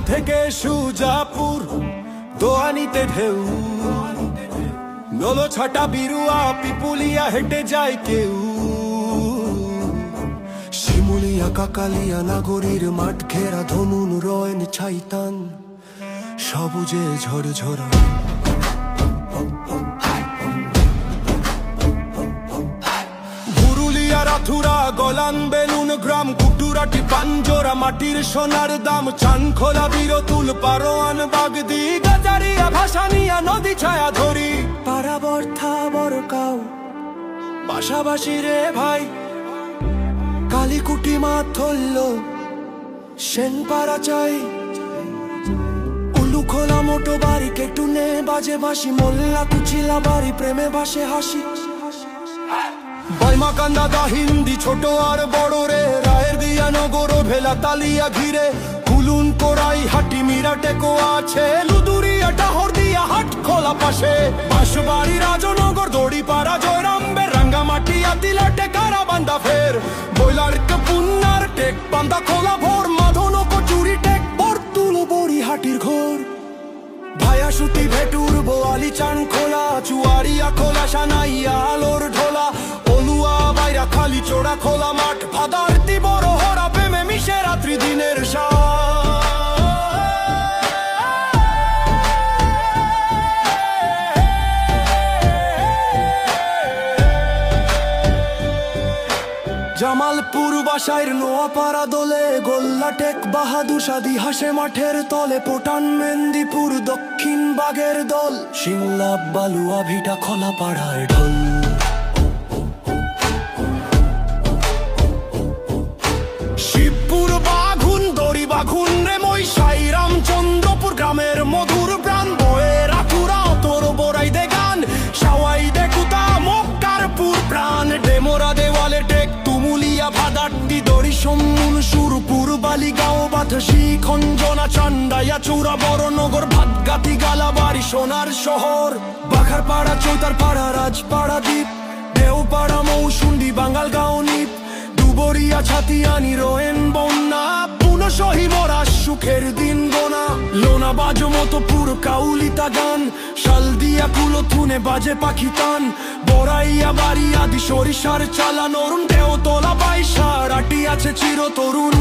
থেকে সুজাপুর দোয়ানিতে ঢেউ, নলো ছাটা বিরুয়া পিপুলিয়া হেঁটে যায় কেউ। শিমুলিয়া কাকালিয়া নাগরীর মাঠ ঘেরা ধনুন রয়েন ছাইতান সবুজে ঝরঝরা। পুরুলিয়া রাথুরা গলান বেলুন গ্রাম কুটুরাটি পাঞ্জোরা মাটির সোনার দাম চানখোলা বীরতুল পারোয়ান বাগদি গাজারিয়া ভাসানিয়া নদী ছায়া ধরি পারাবর্থা বরকাও পাশাপাশি রে ভাই। কালীকুটি মা ধরল সেনপাড়া চাই উলু খোলা মোটো বাড়ি কেটুনে বাজে বাঁশি মোল্লা কুচিলা বাড়ি প্রেমে ভাসে হাসি। বাইমা কান্দা দা হিন্দি ছোট আর বড় রে রায়ের দিয়া নগর ভেলা তালিয়া ঘিরে কুলুন কোরাই হাটি মিরা টেকো আছে লুদুরিয়া টাহর দিয়া হাট খোলা পাশে বাঁশবাড়ি রাজনগর দড়ি পাড়া জয়রামবে রাঙ্গামাটিয়া দিলাটে কারা বান্দা ফের বইলার পুন্নার টেক বান্দা খোলা ভোর মাধন কচুরি টেক বর্তুল বড়ি হাটির ঘোর ভায়া সুতি ভেটুর বোয়ালি চান খোলা চুয়ারিয়া খোলা সানাইয়া আলোর ঢোলা অলুয়া বাইরা খালি চোড়া খোলা মাঠ ভাদারতি বড় হরা প্রেমে মিশে রাত্রি দিনের জামালপুর বাসাইর নোয়াপাড়া দোলে গোল্লা টেক বাহাদুর সাদি হাসে মাঠের তলে পোটান মেন্দিপুর দক্ষিণ বাগের দল সিংলা বালুয়া ভিটা খোলা পাড়ায় ঢোল। শিবপুর বাঘুন দড়ি বাঘুন রে মই সাই রামচন্দ্রপুর গ্রামের মধুর প্রাণ বয়ে রাখুরা তোর বড়াই দে গান সাওয়াই দেখুতা মক্কারপুর প্রাণ ডেমোরা দেওয়ালে টেক তুমুলিয়া ভাদাট্টি দড়ি সম্মুল সুরপুর বালিগাঁও বাতাসি খঞ্জনা চান্দাইয়া চূড়া বড়নগর ভাতগাতি গালাবাড়ি সোনার শহর বাখারপাড়া চৌতারপাড়া রাজপাড়া দ্বীপ দেওপাড়া মৌসুন্ডি বাঙ্গালগাঁও নিপ দুবরিয়া ছাতিয়ানি রোয়েন বন্যা পুনঃসহি মরা সুখের দিন গোনা লোনা বাজো মতো পুর কাউলিতা গান শাল দিয়া কুলো থুনে বাজে পাখি টান বড়াইয়া বাড়ি আদি সরিষার চালা নরুন দেও তোলা বাইশা রাটি আছে চির তরুণ।